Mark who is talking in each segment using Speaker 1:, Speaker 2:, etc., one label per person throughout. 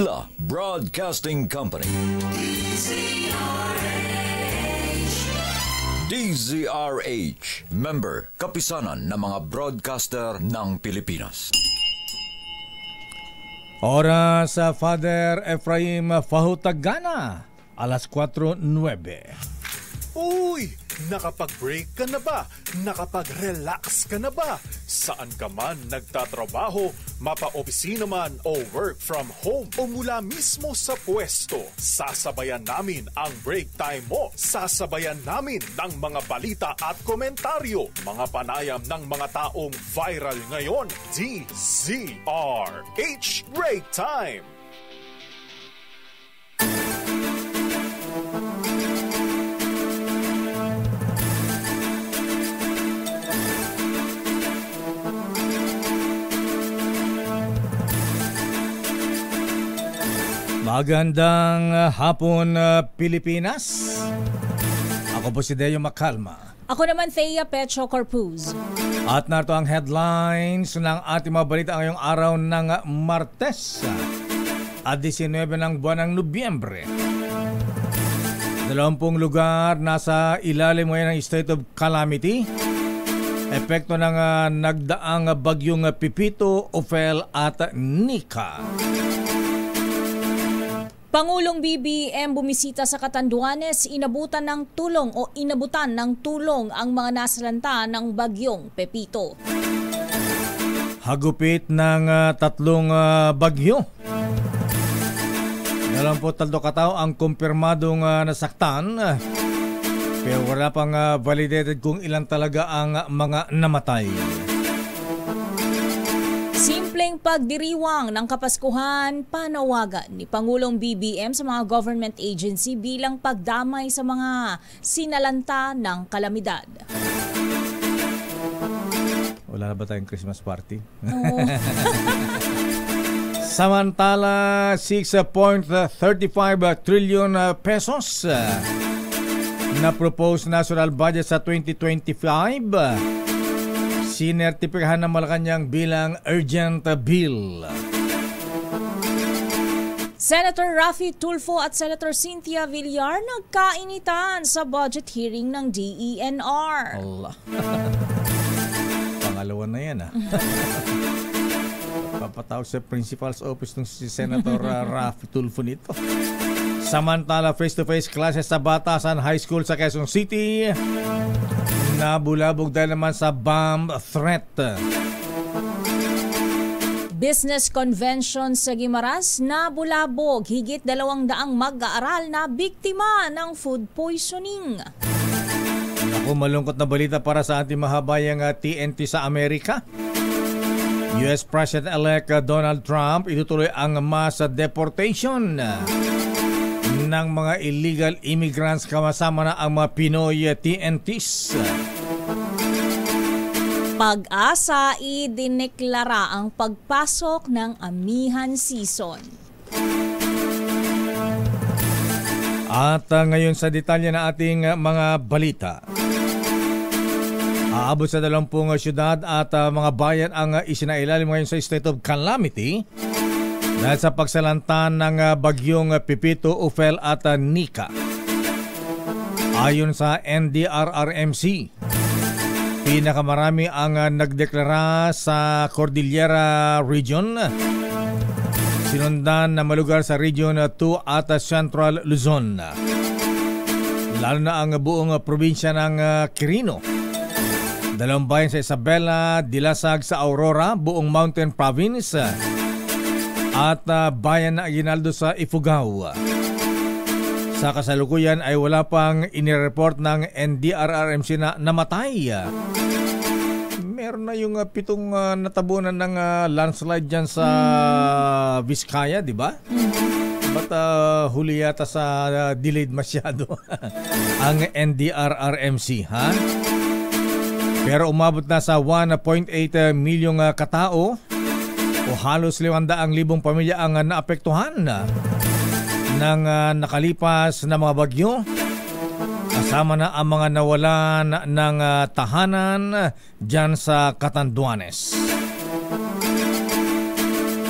Speaker 1: La Broadcasting Company. DZRH, member kapisanan ng mga broadcaster ng Pilipinas.
Speaker 2: Oras sa Father Efraim Fahutagana, alas 4:09.
Speaker 3: Uy! Nakapag-break ka na ba? Nakapag-relax ka na ba? Saan ka man nagtatrabaho, mapa-opisina man o work from home o mula mismo sa pwesto, sasabayan namin ang break time mo. Sasabayan namin ng mga balita at komentaryo, mga panayam ng mga taong viral ngayon. DZRH Break Time!
Speaker 2: Magandang hapon, Pilipinas. Ako po si Deo Macalma.
Speaker 4: Ako naman, Thea Pecho Corpuz.
Speaker 2: At narito ang headlines ng ating mga balita ngayong araw ng Martes at 19 ng buwan ng Nobyembre. 20 lugar nasa ilalim ngayon ng state of calamity. Epekto ng nagdaang bagyong Pipito, Ophel at Nika.
Speaker 4: Pangulong BBM bumisita sa Catanduanes, inabutan ng tulong ang mga nasalanta ng bagyong Pepito.
Speaker 2: Hagupit ng tatlong bagyo. 23 katao ang kumpirmadong nasaktan, pero wala pang validated kung ilan talaga ang mga namatay.
Speaker 4: Simpleng pagdiriwang ng Kapaskuhan, panawagan ni Pangulong BBM sa mga government agency bilang pagdamay sa mga sinalanta ng kalamidad.
Speaker 2: Wala na ba tayong Christmas party?
Speaker 4: Oh.
Speaker 2: Samantala, 6.35 trillion pesos na proposed national budget sa 2025. Sinertipikahan ng Malacanang bilang urgent bill.
Speaker 4: Senator Raffy Tulfo at Senator Cynthia Villar nagkainitan sa budget hearing ng DENR.
Speaker 2: Allah. Pangalawa na yan Papatawag sa principal's office ng si Senator Raffy Tulfo nito. Samantala, face-to-face classes sa Batasan High School sa Quezon City nabulabog dahil naman sa bomb threat.
Speaker 4: Business convention sa Guimaras nabulabog, higit 200 mag-aaral na biktima ng food poisoning.
Speaker 2: Ako, malungkot na balita para sa ating mahabayang TNT sa Amerika. US President-elect Donald Trump itutuloy ang mass deportation ng mga illegal immigrants kasama na ang mga Pinoy TNTs.
Speaker 4: Pag-asa idineklara ang pagpasok ng amihan season.
Speaker 2: At ngayon sa detalye na ating mga balita. Aabot sa 20 syudad at mga bayan ang isinailalim ngayon sa state of calamity dahil sa pagsalanta ng bagyong Pipito, Ophel at Nika. Ayon sa NDRRMC, pinakamarami ang nagdeklara sa Cordillera Region, sinundan na malugar sa Region 2 at Central Luzon. Lalo na ang buong probinsya ng Quirino, 2 bayan sa Isabela, Dilasag sa Aurora, buong Mountain Province, at bayan na Aguinaldo sa Ifugao. Sa kasalukuyan ay wala pang inireport ng NDRRMC na namatay. Meron na yung 7 natabunan ng landslide dyan sa Vizcaya, di ba? But huli yata sa delayed masyado ang NDRRMC, ha? Pero umabot na sa 1.8 milyong katao o halos 500,000 pamilya ang naapektuhan ng nakalipas na mga bagyo, kasama na ang mga nawalan ng tahanan dyan sa Catanduanes.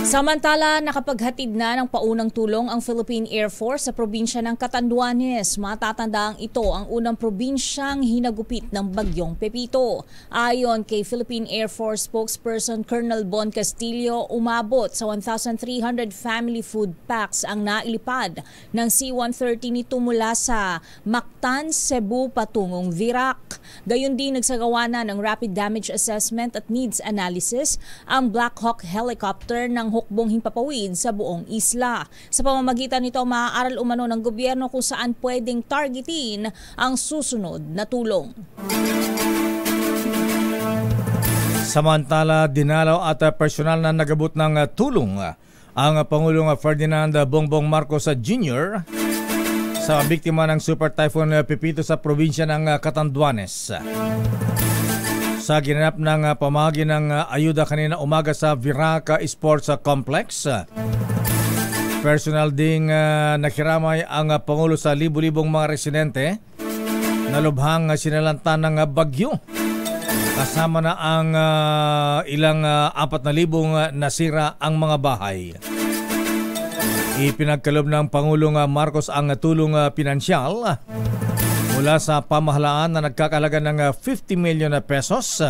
Speaker 4: Samantala, nakapaghatid na ng paunang tulong ang Philippine Air Force sa probinsya ng Catanduanes. Matatandaang ito ang unang probinsyang hinagupit ng bagyong Pepito. Ayon kay Philippine Air Force spokesperson Colonel Bon Castillo, umabot sa 1,300 family food packs ang nailipad ng C-130 nito mula sa Mactan, Cebu patungong Virac. Gayon din nagsagawa na ng rapid damage assessment at needs analysis ang Black Hawk helicopter ng hukbong himpapawid sa buong isla. Sa pamamagitan nito, maaaral umano ng gobyerno kung saan pwedeng targetin ang susunod na tulong.
Speaker 2: Samantala, dinalaw at personal na nagabot ng tulong ang Pangulong Ferdinand Bongbong Marcos Jr. sa biktima ng Super Typhoon Pepito sa probinsya ng Catanduanes. Sa ginanap ng pamahagi ng ayuda kanina umaga sa Virac Sports Complex, personal ding nakiramay ang Pangulo sa libu-libong mga residente na lubhang sinalanta ng bagyo. Kasama na ang ilang 4,000 nasira ang mga bahay. Ipinagkaloob ng Pangulong Marcos ang tulong pinansyal mula sa pamahalaan na nagkakalaga ng 50 million pesos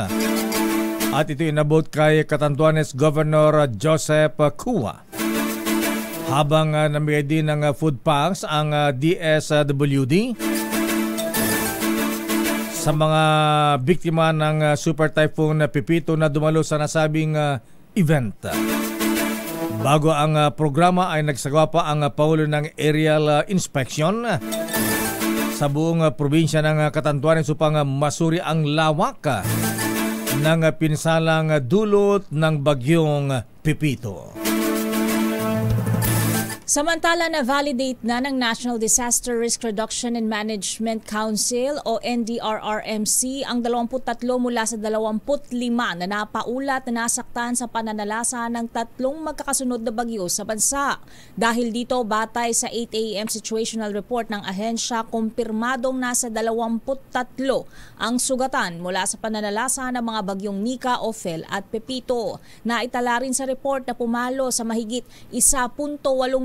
Speaker 2: at ito inabot kay Catanduanes Governor Joseph Cua. Habang namigay din ng food packs ang DSWD sa mga biktima ng Super Typhoon Pepito na dumalo sa nasabing event. Bago ang programa ay nagsagawa pa ang Pangulo ng aerial inspection sa buong probinsya ng Catanduanes upang masuri ang lawak ng pinsalang dulot ng bagyong Pepito.
Speaker 4: Samantala, na-validate na ng National Disaster Risk Reduction and Management Council o NDRRMC ang 23 mula sa 25 na napaulat na nasaktan sa pananalasa ng 3 magkakasunod na bagyo sa bansa. Dahil dito, batay sa 8 a.m. situational report ng ahensya, kumpirmadong nasa 23 ang sugatan mula sa pananalasa ng mga bagyong Nika, Ophel at Pepito. Naitala rin sa report na pumalo sa mahigit 1.8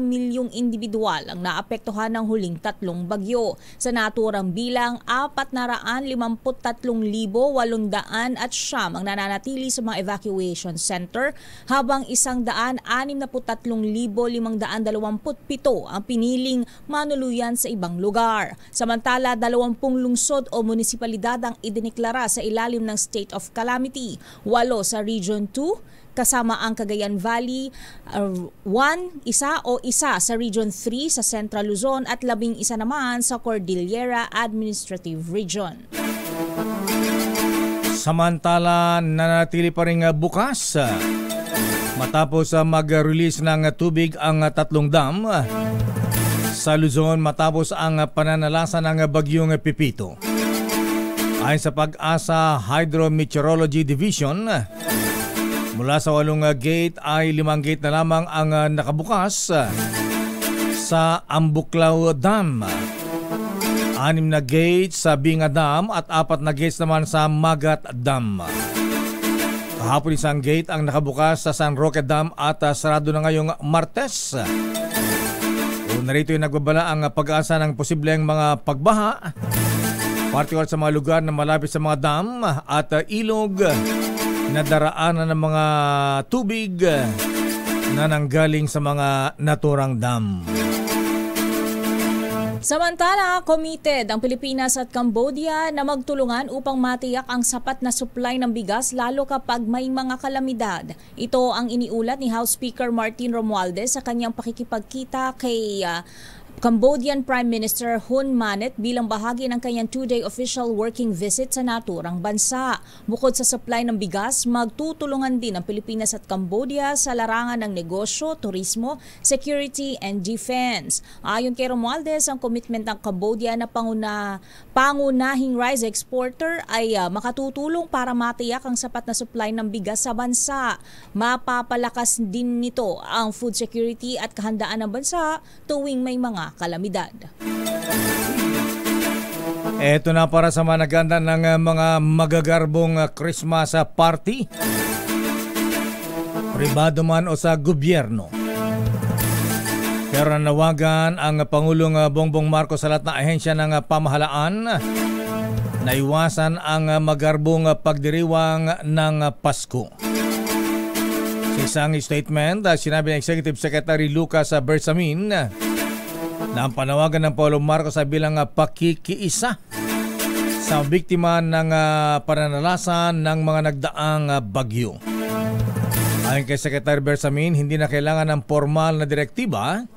Speaker 4: milyong individual ang naapektuhan ng huling 3 bagyo. Sa naturang bilang, 453,800 at siyam ang nananatili sa mga evacuation center, habang 163,527 ang piniling manuluyan sa ibang lugar. Samantala, 20 lungsod o munisipalidad ang idineklara sa ilalim ng state of calamity, 8 sa Region 2, kasama ang Cagayan Valley, 1 sa Region 3 sa Central Luzon at 11 naman sa Cordillera Administrative Region.
Speaker 2: Samantala, nanatili pa rin bukas matapos mag-release ng tubig ang 3 dam sa Luzon matapos ang pananalasa ng bagyong Pepito. Ayon sa Pag-asa Hydrometeorology Division, mula sa 8 gate ay 5 gate na lamang ang nakabukas sa Ambuklaw Dam, 6 na gate sa Binga Dam at 4 na gates naman sa Magat Dam. Kahapon 1 gate ang nakabukas sa San Roque Dam at sarado na ngayong Martes. Narito yung nagbabala ang pag-asa ng posibleng mga pagbaha, partikular sa mga lugar na malapit sa mga dam at ilog na daraanan ng mga tubig na nanggaling sa mga naturang dam.
Speaker 4: Samantala, committed ang Pilipinas at Cambodia na magtulungan upang matiyak ang sapat na supply ng bigas lalo kapag may mga kalamidad. Ito ang iniulat ni House Speaker Martin Romualdez sa kanyang pakikipagkita kay Cambodian Prime Minister Hun Manet bilang bahagi ng kanyang 2-day official working visit sa naturang bansa. Bukod sa supply ng bigas, magtutulungan din ang Pilipinas at Cambodia sa larangan ng negosyo, turismo, security and defense. Ayon kay Romualdez, ang commitment ng Cambodia na pangunahing rice exporter ay makatutulong para matiyak ang sapat na supply ng bigas sa bansa. Mapapalakas din nito ang food security at kahandaan ng bansa tuwing may mga kalamidad.
Speaker 2: Ito na para sa managanda ng mga magagarbong Christmas party. pribado man o sa gobyerno. Pero nanawagan ang Pangulong Bongbong Marcos sa lahat ng ahensya ng pamahalaan na iwasan ang magarbong pagdiriwang ng Pasko. Sa isang statement, sinabi ng Executive Secretary Lucas Bersamin na ang panawagan ng Pangulong Marcos ay bilang pakikiisa sa biktima ng pananalasan ng mga nagdaang bagyo. Ayon kay Secretary Bersamin, hindi na kailangan ng formal na direktiba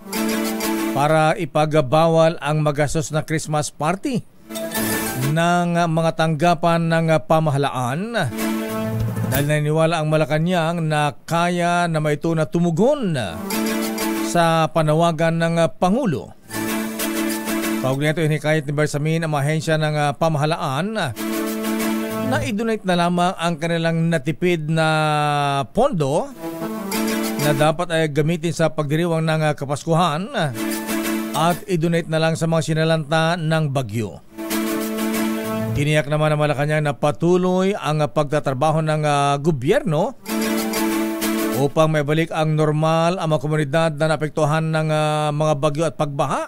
Speaker 2: para ipagbawal ang magastos na Christmas party ng mga tanggapan ng pamahalaan dahil naniniwala ang Malacanang na kaya na maito na tumugon sa panawagan ng Pangulo. Kaugnay ito, hinikayat ni Bersamin ang ahensya ng pamahalaan na i-donate na lamang ang kanilang natipid na pondo na dapat ay gamitin sa pagdiriwang ng Kapaskuhan at i-donate na lang sa mga sinalanta ng bagyo. Tiniyak naman ng Malacanang na patuloy ang pagtatrabaho ng gobyerno upang maibalik ang normal ang mga komunidad na naapektuhan ng mga bagyo at pagbaha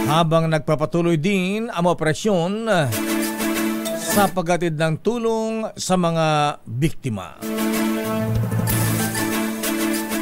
Speaker 2: habang nagpapatuloy din ang operasyon sa paghatid ng tulong sa mga biktima.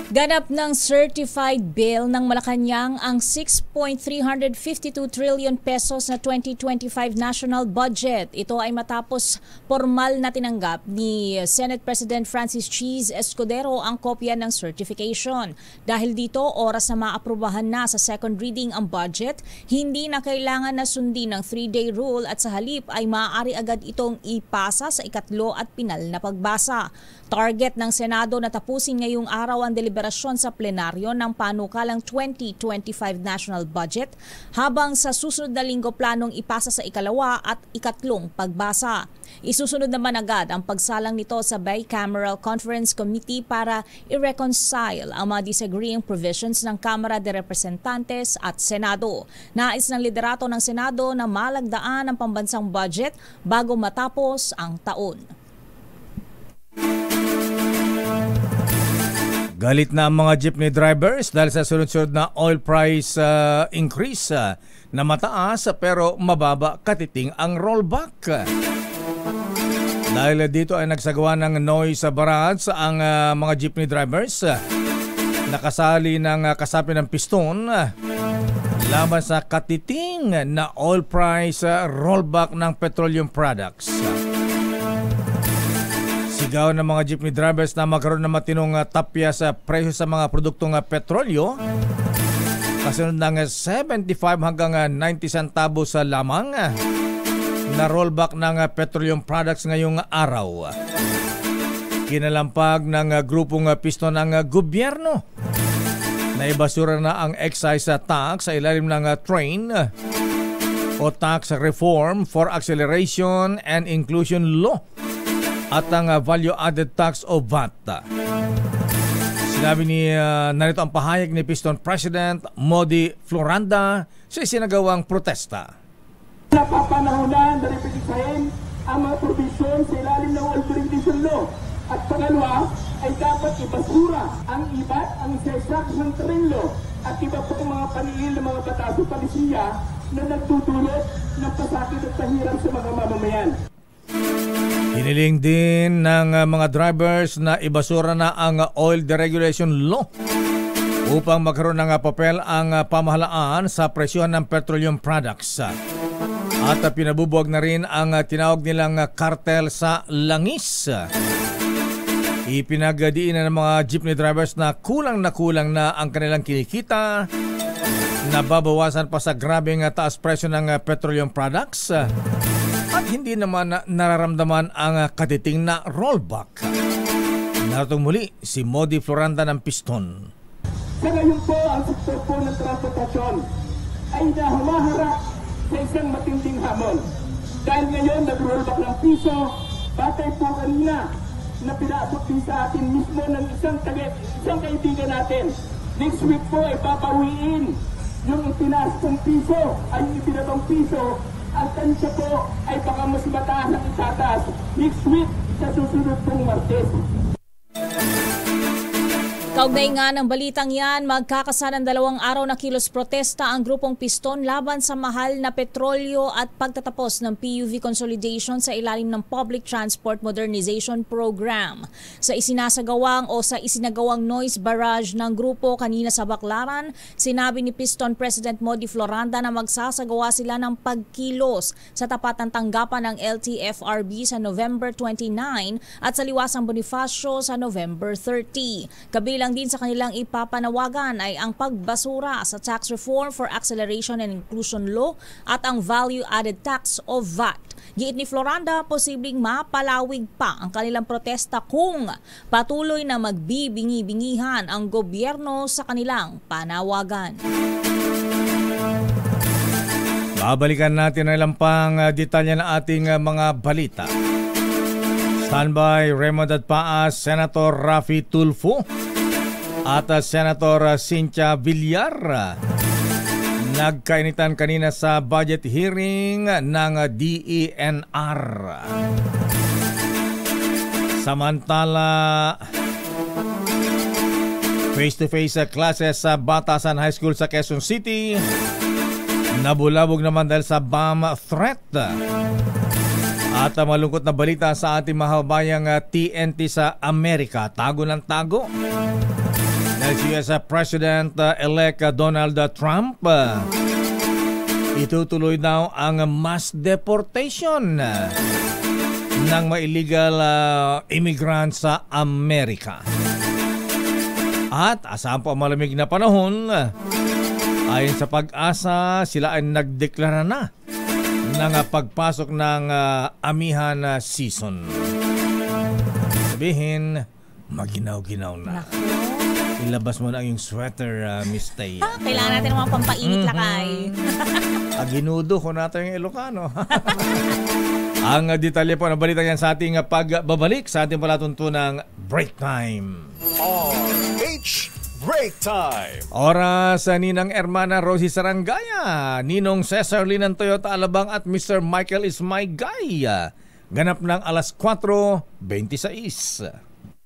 Speaker 4: Ganap ng certified bill ng Malacanang ang 6.352 trillion pesos na 2025 national budget. Ito ay matapos formal na tinanggap ni Senate President Francis Cheese Escudero ang kopya ng certification. Dahil dito, oras na maaprubahan na sa second reading ang budget, hindi na kailangan na sundin ng 3-day rule at sa halip ay maaari agad itong ipasa sa ikatlo at pinal na pagbasa. Target ng Senado na tapusin ngayong araw ang deliberasyon sa plenaryo ng panukalang 2025 national budget habang sa susunod na linggo planong ipasa sa ikalawa at ikatlong pagbasa. Isusunod naman agad ang pagsalang nito sa Bicameral Conference Committee para i-reconcile ang mga disagreeing provisions ng Kamara de Representantes at Senado. Nais ng liderato ng Senado na malagdaan ang pambansang budget bago matapos ang taon.
Speaker 2: Galit na ang mga jeepney drivers dahil sa sunod-sunod na oil price increase na mataas pero mababa katiting ang rollback. Dahil dito ay nagsagawa ng noise barrage ang mga jeepney drivers nakasali ng kasapi ng piston laban sa katiting na oil price rollback ng petroleum products. Sigaw ng mga jeepney drivers na magkaroon ng matinong tapya sa presyo sa mga produktong petrolyo. Kasunod ng 75 hanggang 90 centavos sa lamang na rollback ng petroleum products ngayong araw. Kinalampag ng grupong piston ng gobyerno na ibasura na ang excise tax sa ilalim ng train o Tax Reform for Acceleration and Inclusion Law at ang value-added tax o VAT. Sinabi ni narito ang pahayag ni Piston President Modi Floranda sa isinagawang protesta.
Speaker 5: Napapanahonan na repetisahin ang mga provision sa ilalim ng Oil Jurisdiction Law. At pangalawa ay dapat ibasura ang iba't ang isa-isang trilyo at iba pa mga panilil ng mga batas o palisiya na nagtutulot ng pasakit at pahirap sa mga mamamayan.
Speaker 2: Hiniling din ng mga drivers na ibasura na ang Oil Deregulation Law upang magkaroon ng papel ang pamahalaan sa presyon ng petroleum products. At pinabubuwag na rin ang tinawag nilang kartel sa langis. Ipinagdiinan ng mga jeepney drivers na kulang na ang kanilang kinikita, nababawasan pa sa grabing taas presyo ng petroleum products. At hindi naman nararamdaman ang katiting na rollback. Naratong muli si Modi Floranda ng Piston.
Speaker 5: Sa ngayon po, ang sektor po ng transportasyon ay nahumaharap sa isang matinding hamon. Dahil ngayon nag-rollback ng piso, batay po kanina na pinaabot din sa atin mismo ng isang kaibigan natin. Next week po ay papawiin yung itinaas kong piso ay yung ibinabang piso. Ang tansya po ay baka mas mataas ang itataas next week sa susunod pong Martes.
Speaker 4: Kaugnay nga ng balitang yan, magkakasan ng 2 araw na kilos protesta ang grupong Piston laban sa mahal na petrolyo at pagtatapos ng PUV consolidation sa ilalim ng Public Transport Modernization Program. Sa isinagawang noise barrage ng grupo kanina sa Baclaran, sinabi ni Piston President Modi Floranda na magsasagawa sila ng pagkilos sa tapat ng tanggapan ng LTFRB sa November 29 at sa Liwasang Bonifacio sa November 30. Kabilang din sa kanilang ipapanawagan ay ang pagbasura sa Tax Reform for Acceleration and Inclusion Law at ang Value Added Tax o VAT. Giit ni Floranda, posibleng mapalawig pa ang kanilang protesta kung patuloy na magbibingi-bingihan ang gobyerno sa kanilang panawagan.
Speaker 2: Babalikan natin ang ilang pang detalye ng ating mga balita. Standby Raymond Paas, Senator Raffy Tulfo at Senator Cynthia Villar nagkainitan kanina sa budget hearing ng DENR. Samantala, face-to-face classes sa Batasan High School sa Quezon City nabulabog naman dahil sa bomb threat. At malungkot na balita sa ating mahabayang TNT sa Amerika. Tago ng tago. Dahil si US President-elect Donald Trump, itutuloy daw ang mass deportation ng mga illegal immigrants sa Amerika. At asahan po ang malamig na panahon. Ayon sa Pag-asa, sila ay nagdeklara na ng pagpasok ng amihan season. Sabihin, maginaw-ginaw na. Ilabas mo na yung sweater, Miss Tay.
Speaker 4: Kailangan natin ng mga pampainit lakay.
Speaker 2: Aginudo ko natin yung Ilocano. Ang detalye po na balita yan sa ating pagbabalik sa ating palatuntunang Break Time.
Speaker 3: RH Break Time.
Speaker 2: Oras sa Ninang Hermana Rosie Sarangaya, Ninong Cesar Linan Toyota Alabang at Mr. Michael is my guy. Ganap ng alas 4:26.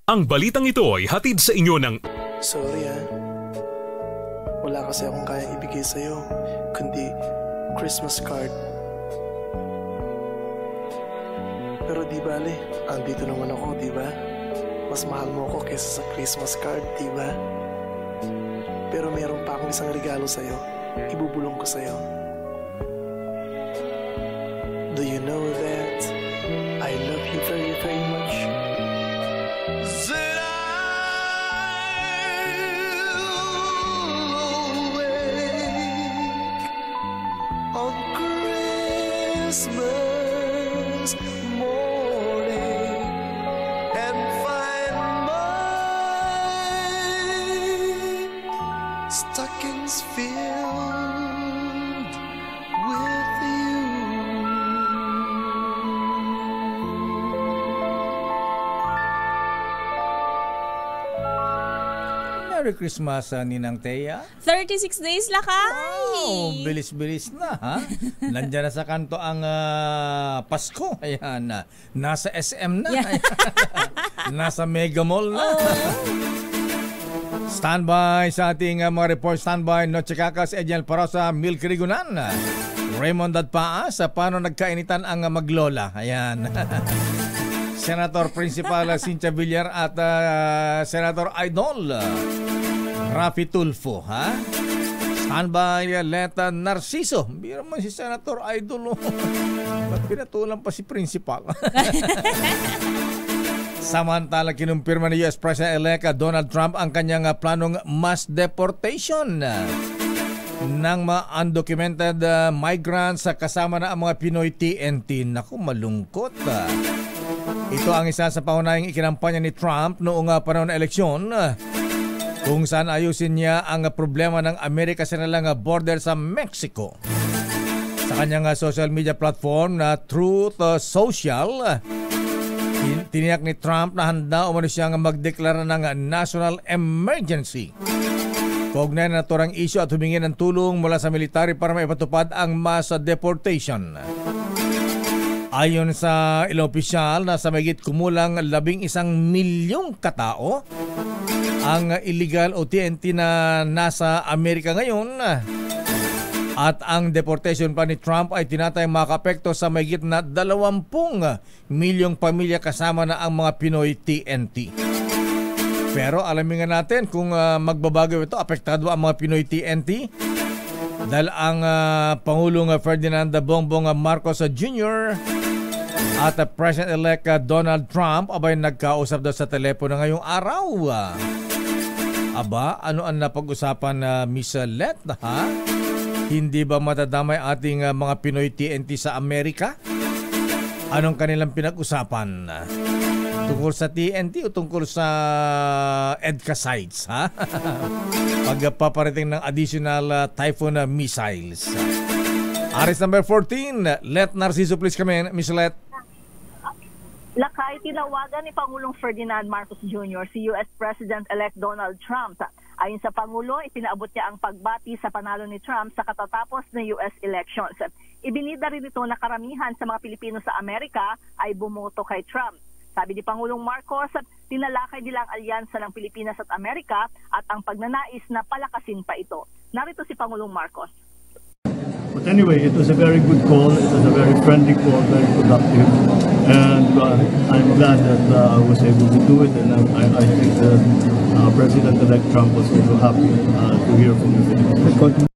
Speaker 6: Ang balitang ito ay hatid sa inyo ng...
Speaker 7: Sorry wala kasi akong kayang ibigay sa'yo, kundi Christmas card. Pero di bale, andito naman ako, di ba? Mas mahal mo ako kaysa sa Christmas card, di ba? Pero meron pa akong isang regalo sa'yo, ibubulong ko sa'yo. Do you know that I love you very, very much? Christmas morning and find my stockings filled with you.
Speaker 2: Merry Christmas, Ninang Teya.
Speaker 4: 36 days lakay.
Speaker 2: Wow, bilis-bilis na, ha? Nandiyan na sa kanto ang Pasko. Ayan, nasa SM na.
Speaker 4: Yeah.
Speaker 2: Nasa Mega Mall na. Standby sa ating mga report. Standby, Noche Kakas, Ediel Parosa, Milk Rigunan. Raymond Paas, paano nagkainitan ang maglola? Ayan. Senator Principal Cynthia Villar at Senator Idol Raffy Tulfo, ha? Standby Leta Narciso. Bira man si Senator Idol. Ba't pinatulang pa si Principal? Samantala, kinumpirma ni US President-elect Donald Trump ang kanyang planong mass deportation ng mga undocumented migrants kasama na ang mga Pinoy TNT. Naku, malungkot. Ito ang isa sa pangunahing ikinampanya ni Trump noong panahon ng eleksyon, kung saan ayusin niya ang problema ng Amerika sa nilang border sa Mexico. Sa kanyang social media platform na Truth Social, tiniyak ni Trump na handa umano siyang magdeklara ng national emergency. Kaugnay na naturang issue at humingi ng tulong mula sa military para maipatupad ang mass deportation. Ayon sa ilang opisyal, nasa mahigit kumulang 11 milyong katao ang illegal o TNT na nasa Amerika ngayon. At ang deportation pa ni Trump ay tinatayang makapekto sa mahigit na 20 milyong pamilya kasama na ang mga Pinoy TNT. Pero alamin nga natin kung magbabago ito, apektado ang mga Pinoy TNT. Dahil ang Pangulong Ferdinand Bongbong Marcos Jr. at President-elect Donald Trump abay nagkausap daw sa telepono ngayong araw. Aba, ano ang napag-usapan Miss Let, ha? Hindi ba matadamay ating mga Pinoy TNT sa Amerika? Anong kanilang pinag-usapan? Tungkol sa TNT o tungkol sa EDCA sites, ha? Pagpaparating ng additional Typhoon missiles. Aris number 14, Let Narciso, please come in. Miss Let.
Speaker 8: Lakay, tinawagan ni Pangulong Ferdinand Marcos Jr. si U.S. President-elect Donald Trump. Ayon sa Pangulo, ipinaabot niya ang pagbati sa panalo ni Trump sa katatapos ng U.S. elections. Ibinida rin ito na karamihan sa mga Pilipino sa Amerika ay bumoto kay Trump. Sabi ni Pangulong Marcos, tinalakay nila ang alyansa ng Pilipinas at Amerika at ang pagnanais na palakasin pa ito. Narito si Pangulong Marcos.
Speaker 9: But anyway, it was a very good call. It was a very friendly call, very productive. And I'm glad that I was able to do it. And I think that President-elect Trump was also happy to hear from the Philippines.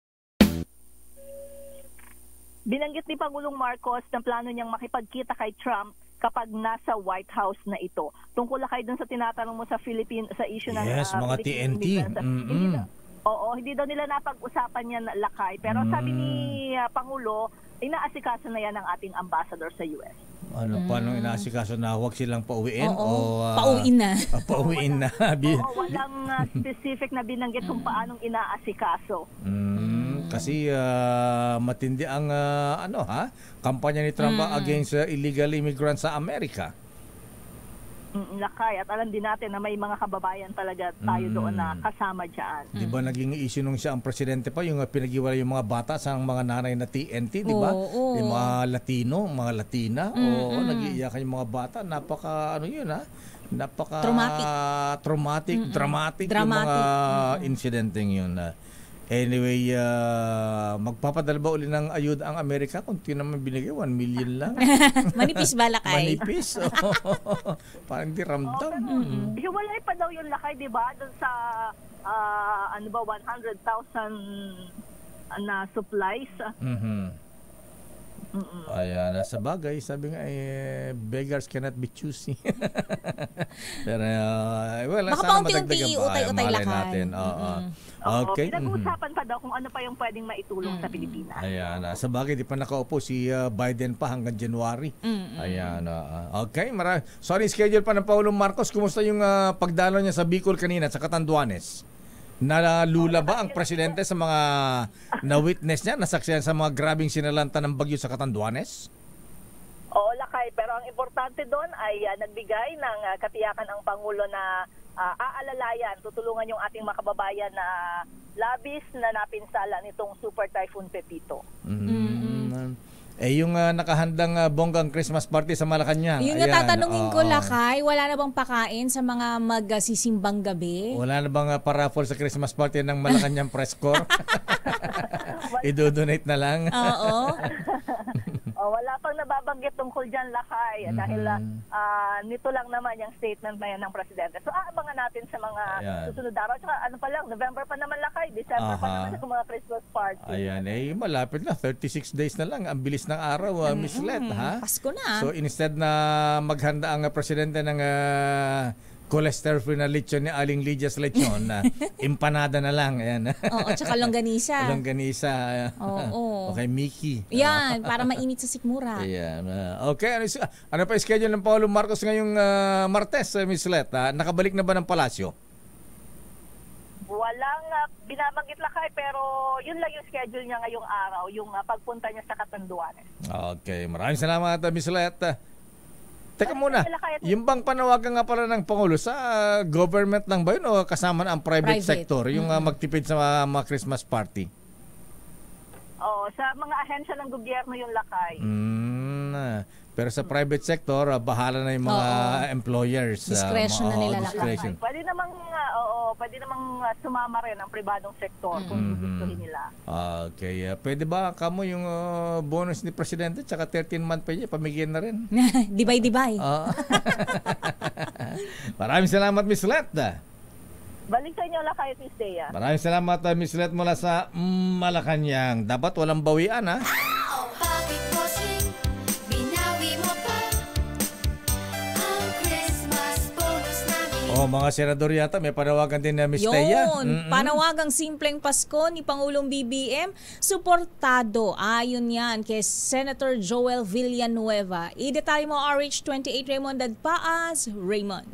Speaker 8: Binanggit ni Pangulong Marcos na plano niyang makipagkita kay Trump kapag nasa White House na ito. Tungkol lakay dun sa tinatanong mo sa Philippine, sa issue ng
Speaker 2: mga TNT.
Speaker 8: Hindi daw nila napag-usapan yan lakay. Pero sabi ni Pangulo, inaasikaso na yan ng ating ambassador sa US.
Speaker 2: Paano inaasikaso na huwag silang pauwiin?
Speaker 4: Pauwiin na.
Speaker 2: Pauwiin na.
Speaker 8: Walang specific na binanggit kung paanong inaasikaso.
Speaker 2: Kasi matindi ang kampanya ni Trump against illegal immigrants sa Amerika.
Speaker 8: Lakay, at alam din natin na may mga kababayan talaga tayo doon na kasama dyan.
Speaker 2: Di ba naging issue nung siya ang presidente pa, yung pinag-iwalay yung mga bata sa mga nanay na TNT, di ba? Yung mga Latino, mga Latina, nag-iiyakan yung mga bata. Napaka, napaka dramatic yung mga incidenteng yun. Anyway, magpapadala ba uli ng ayuda ang Amerika? Kung naman binigay, 1 million lang.
Speaker 4: Manipis ba, lakay?
Speaker 2: Manipis. Parang di ramdam.
Speaker 8: Hiwalay pa daw yung lakay, di ba? Doon sa, 100,000 na supplies.
Speaker 2: Ayan, sa bagay, sabi nga beggars cannot be choosy. Pero
Speaker 4: baka paunti-unti utay-utay lakay.
Speaker 2: Okay.
Speaker 8: Pinag-uusapan pa daw kung ano pa yung pwedeng maitulong sa Pilipinas.
Speaker 2: Ayan, sa bagay, di pa nakaupo si Biden pa hanggang January. Ayan, okay. Sorry, schedule pa ng Pangulong Marcos. Kumusta yung pagdalo niya sa Bicol kanina, sa Catanduanes? Nalula ba ang presidente sa mga na-witness niya, nasaksihan sa mga grabing sinalanta ng bagyo sa Catanduanes?
Speaker 8: Oo, lakay. Pero ang importante doon ay nagbigay ng katiyakan ang Pangulo na aalalayan, tutulungan yung ating mga kababayan na labis na napinsala nitong Super Typhoon Pepito.
Speaker 2: Yung nakahandang bonggang Christmas party sa Malacanang.
Speaker 4: Yung tatanungin ko, lakay, wala na bang pakain sa mga magsisimbang gabi?
Speaker 2: Wala na bang paraffol sa Christmas party ng Malacanang Press Corps? I-donate na lang.
Speaker 4: Oo.
Speaker 8: Wala pang nababanggit tungkol dyan, lakay. Dahil nito lang naman yung statement na yan ng Presidente. So aabangan natin sa mga susunod araw. Tsaka November pa naman, lakay. December pa naman sa mga Christmas party.
Speaker 2: Ayan, malapit na. 36 days na lang. Ang bilis ng araw, Miss Let, ha?
Speaker 4: Pasko na.
Speaker 2: So instead na maghanda ang Presidente ng cholesterol-free na lechon ni Aling Lydia's lechon, empanada na lang. Ayan.
Speaker 4: Oo, tsaka longganisa.
Speaker 2: Longganisa.
Speaker 4: Oo.
Speaker 2: Okay, Mickey.
Speaker 4: Yan, para mainit sa sikmura.
Speaker 2: Ayan. Okay, ano pa schedule ng Pangulong Marcos ngayong Martes, Miss Let? Nakabalik na ba ng palasyo?
Speaker 8: Walang binabanggit, lakay, pero yun lang yung schedule niya ngayong araw, yung pagpunta niya sa Catanduanes.
Speaker 2: Okay, maraming salamat, Miss Let. Teka muna, yung bang panawagan nga pala ng Pangulo sa government lang ba yun o kasama na ang private sector, yung magtipid sa mga Christmas party?
Speaker 8: Oo, sa mga ahensya ng gobyerno yung lakay.
Speaker 2: Pero sa private sector, bahala na yung mga employers.
Speaker 4: Discretion na nila lakay.
Speaker 8: Pwede pwede namang sumama rin ang pribadong sektor kung gustuhin nila.
Speaker 2: Okay. Pwede ba kamo yung bonus ni Presidente tsaka 13-month pa niya, pamigyan na rin?
Speaker 4: Dibay-dibay.
Speaker 2: Maraming salamat, Miss Let.
Speaker 8: Balik sa inyo lang kayo, Miss Dea.
Speaker 2: Maraming salamat, Miss Let mula sa Malacanang. Dapat walang bawian, ha?
Speaker 10: Bakit bossing, binawi mo pa ang Christmas bonus namin?
Speaker 2: Mga senador yata, may panawagan din na Miss Thea.
Speaker 4: Panawagang simpleng Pasko ni Pangulong BBM, suportado. Ayon yan kay Senator Joel Villanueva. I-detalye mo RH28 Raymond Dadpaas. Raymond.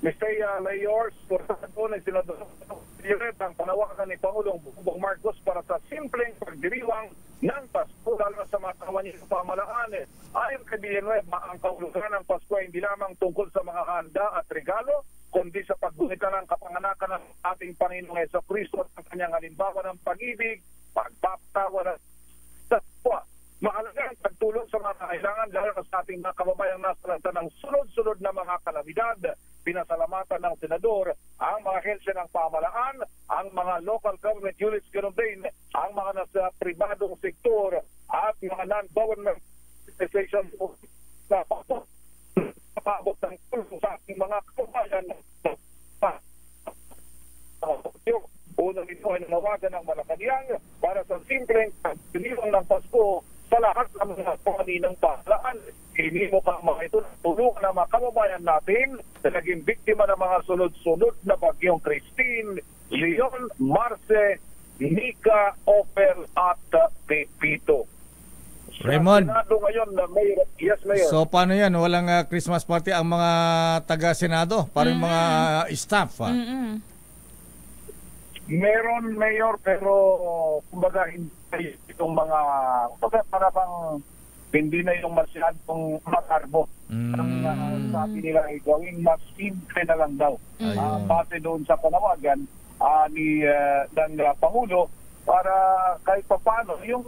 Speaker 11: Mr. Mayor, suportado po ng Senador ang panawagan ni Pangulong Bongbong Marcos para sa simpleng pagdiriwang ng Pasko lalo sa mga kawanyan pamalaan. Ayon kay Villanueva, ang kahulugan ng Pasko ay hindi lamang tungkol sa mga handa at regalo, kundi sa paggunita ng kapanganakan ng ating Panginoong Jesucristo at ang kanyang halimbawa ng pag-ibig, pagpapatawa at tatwa. Mahalaga ang pagtulong sa mga kailangan lalo sa ating mga kababayang nasalanta ng sunod-sunod na mga kalamidad. Pinasalamatan ng Senador ang mga hensya ng pamalaan, ang mga local government units, ganoon din ang mga nasa pribadong sektor at mga non-government organizations na papabot ng tulong sa ating mga kababayan. Unang ito ay nanawagan ng Malacanang para sa simpleng pagdiriwang ng Pasko sa lahat ng mga kaninang pamalaan. Hindi mo pa mga ito tulungan ng mga kababayan natin na naging biktima ng mga sunod-sunod na bagyong Christine, Leon, Marce, Nika, Oper at Pepito.
Speaker 2: Raymond.
Speaker 11: Ngayon, Mayor. Yes, Mayor.
Speaker 2: So paano yan? Walang Christmas party ang mga taga-Senado? Parang mga staff?
Speaker 11: Meron, Mayor, pero kumbaga hindi itong mga parang hindi na yung masyadong makarbo. Ang sabi nila ay gawing mas simple na lang daw. Base doon sa panawagan ni ng Pangulo para kahit pa paano yung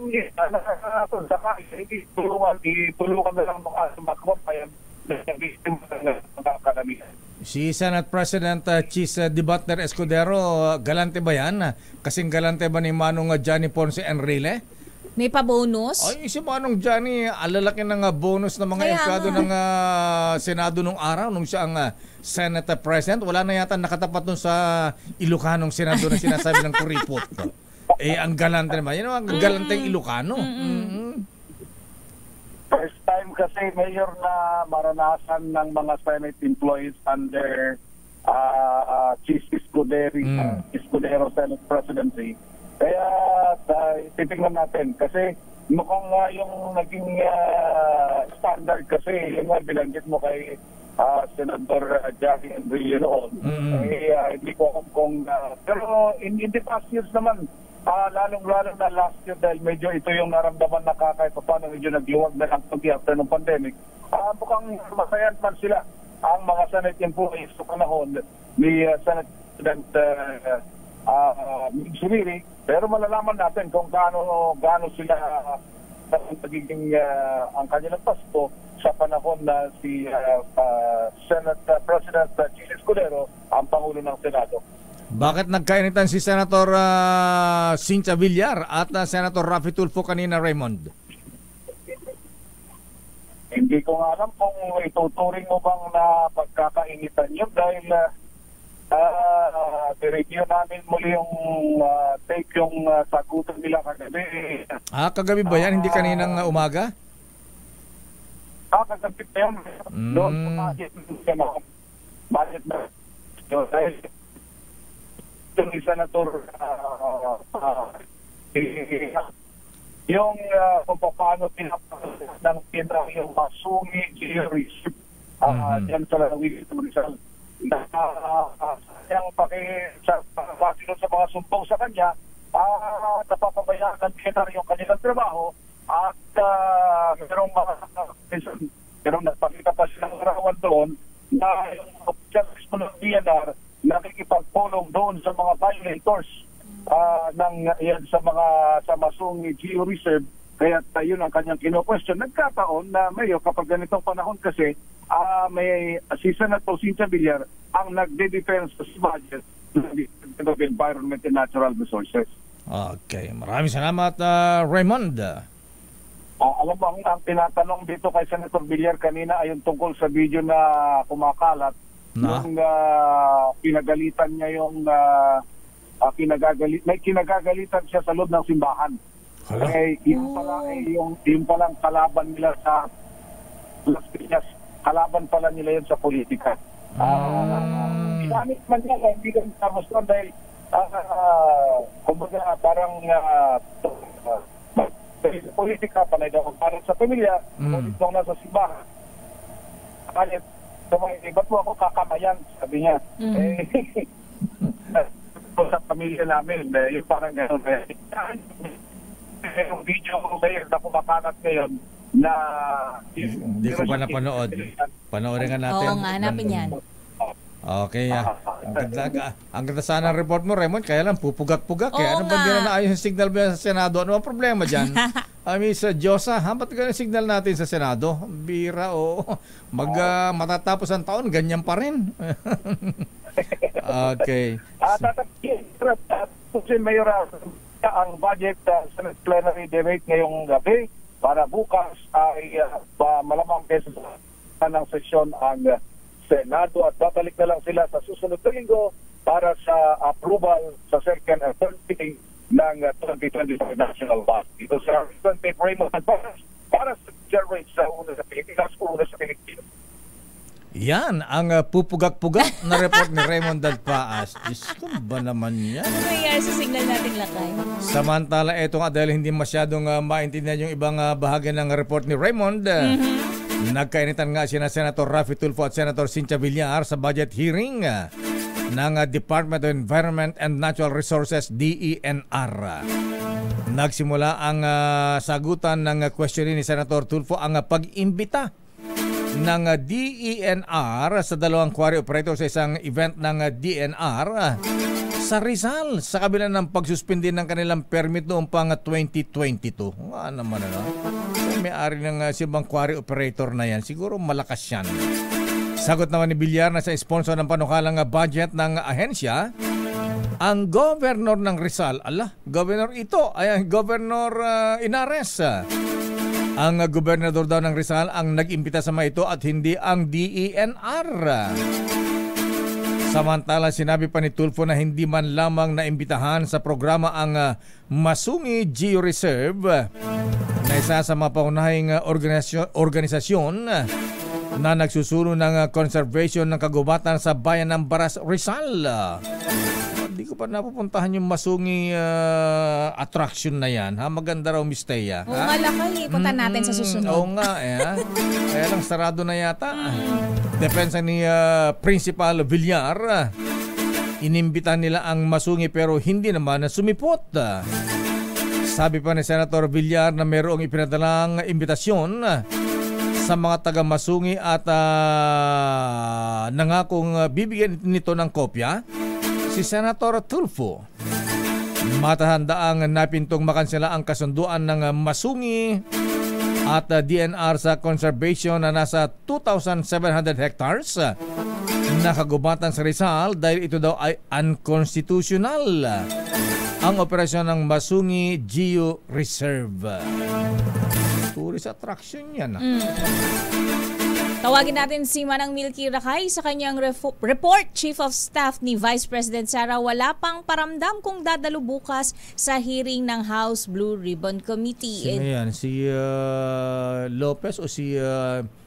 Speaker 11: sa hindi tulungan na lang mga kababayan na biktima ng kalamihan.
Speaker 2: Si Senate President Chis Dibatner Escudero, galante ba yan? Kasing galante ba ni Manong Johnny Ponce Enrile?
Speaker 4: May pa-bonus?
Speaker 2: Ay, si Manong Johnny, alalaki ng bonus ng mga empleyado ng Senado nung araw, nung siya ang Senate President. Wala na yata nakatapat dun sa Ilocanong Senado na sinasabi ng kuripot. Ang galante naman. Yan ang galanteng Ilocano.
Speaker 11: First time kasi, Mayor, na maranasan ng mga Senate employees under Chief Escudero Senate Presidency. Kaya titignan natin kasi mukhang yung naging standard kasi yung binanggit mo kay Senator Jackie Enrile noon. Hindi ko alam kung pero in the past years naman lalong-lalo na last year dahil medyo ito yung naramdaman na kahit paano medyo nagluwag na ang pag after ng pandemic. Mukhang masayan man sila ang mga Senate employees sa panahon ni Senate President Sumiri, pero malalaman natin kung gaano sila nagiging ang kanilang Pasko sa panahon na si Senate President Chis Escudero ang Pangulo ng Senado.
Speaker 2: Bakit nagkainitan si Senator Cynthia Villar at Senator Raffy Tulfo kanina, Raymond?
Speaker 11: Hindi ko nga alam kung ituturing mo bang na pagkakainitan yun dahil review namin muli yung take yung sagutan nila kagabi.
Speaker 2: Kagabi ba yan? Hindi kaninang umaga?
Speaker 11: Kagabi pa yan. Doon budget na yung Senator yung kung paano pinapasok ng pinra yung masumi georeserve dyan sa Lalawigan ng Rizal na yung base sa mga sumbong sa kanya napapabayaan ng pinra yung kanilang trabaho at merong nagpakita pa silang arawan doon na yung objects ng DNR nakikipagpulong doon sa mga violators sa Masong Geo Reserve. Kaya yun ang kanyang kino-question. Nagkataon na Mayo kapag ganitong panahon kasi may si Senator Cynthia Villar ang nagde-defense sa budget ng Department of Environment and Natural Resources.
Speaker 2: Okay, maraming salamat Raymond.
Speaker 11: Alam mo, ang tinatanong dito kay Senator Villar kanina ay yung tungkol sa video na kumakalat. Yung pinagalitan niya yung may kinagagalitan siya sa loob ng simbahan. Yung palang kalaban nila sa Las Piñas, kalaban pala nila yun sa politika. Ginamit man niya, hindi ka namuston dahil kumbaga parang politika panay daw para sa pamilya, ulit nung nasa simbahan. Kalit, ba't mo ako kakamayan? Sabi niya. Sa pamilya namin, yung parang gano'n. Yung video na kumakalat ngayon na
Speaker 2: hindi ko pa napanood. Panoorin nga natin.
Speaker 4: Oo nga, hanapin yan.
Speaker 2: Okay. Ang ganda sana ang report mo, Raymond. Kaya lang, pupugak-pugak. Ano ba din na naayos yung signal ba sa Senado? Ano ang problema dyan? Miss Josa, ba't ganun signal natin sa Senado? Bira, matatapos ang taon, ganyan pa rin. Okay.
Speaker 11: Mayor, ang budget Senate plenary debate ngayong gabi para bukas ay malamang ng sesyon ang Senado at babalik na lang sila sa susunod na linggo para sa approval sa second and third reading ng 2025 national budget. Ito sa Representative Raymond para sa generate sa una sa Pilipinas o una sa Pilipinas.
Speaker 2: Yan ang pupugak-pugak na report ni Raymond Dalpaas. Diyos ko ba naman yan?
Speaker 4: Ano nangyari sa signal nating lakay?
Speaker 2: Samantala, ito nga dahil hindi masyadong maintindihan yung ibang bahagi ng report ni Raymond. Nagkainitan nga sina Senator Raffy Tulfo at Senator Cynthia Villar sa budget hearing ng Department of Environment and Natural Resources, DENR. Nagsimula ang sagutan ng questioning ni Senator Tulfo ang pag-imbita ng DENR sa dalawang quarry operator sa isang event ng DENR sa Rizal sa kabila ng pagsuspindi ng kanilang permit noong pang 2022. Naman may-ari ng sibang quarry operator na yan, siguro malakas yan. Sagot naman ni Villar na sa sponsor ng panukalang budget ng ahensya, ang governor ng Rizal, governor ito ay ang Governor Inares. Ang gobernador daw ng Rizal ang nag-imbita sa mga ito at hindi ang DENR. Samantala, sinabi pa ni Tulfo na hindi man lamang naimbitahan sa programa ang Masungi Geo Reserve na isa sa mga paunahing organisasyon na nagsusulo ng conservation ng kagubatan sa bayan ng Baras, Rizal. Hindi ko pa napupuntahan yung Masungi attraction na yan. Maganda raw, Miss Thea.
Speaker 4: Oo nga, lakay. Punta natin sa susunod.
Speaker 2: Oo nga. Kaya lang sarado na yata. Depensa ni Principal Villar. Inimbitan nila ang Masungi pero hindi naman sumipot. Sabi pa ni Senator Villar na mayroong ipinadalang imbitasyon sa mga taga Masungi at nangakong bibigyan nito ng kopya si Senator Tulfo. Matahandaang napintong makansela ang kasunduan ng Masungi at DNR sa conservation na nasa 2,700 hectares na kagubatan sa Rizal dahil ito daw ay unconstitutional. Ang operasyon ng Masungi Geo Reserve. Tourist attraction yan.
Speaker 4: Tawagin natin si Manang Milky Rakay sa kanyang report. Chief of Staff ni Vice President Sara wala pang paramdam kung dadalo bukas sa hearing ng House Blue Ribbon Committee.
Speaker 2: Sino yan? Si Lopez o si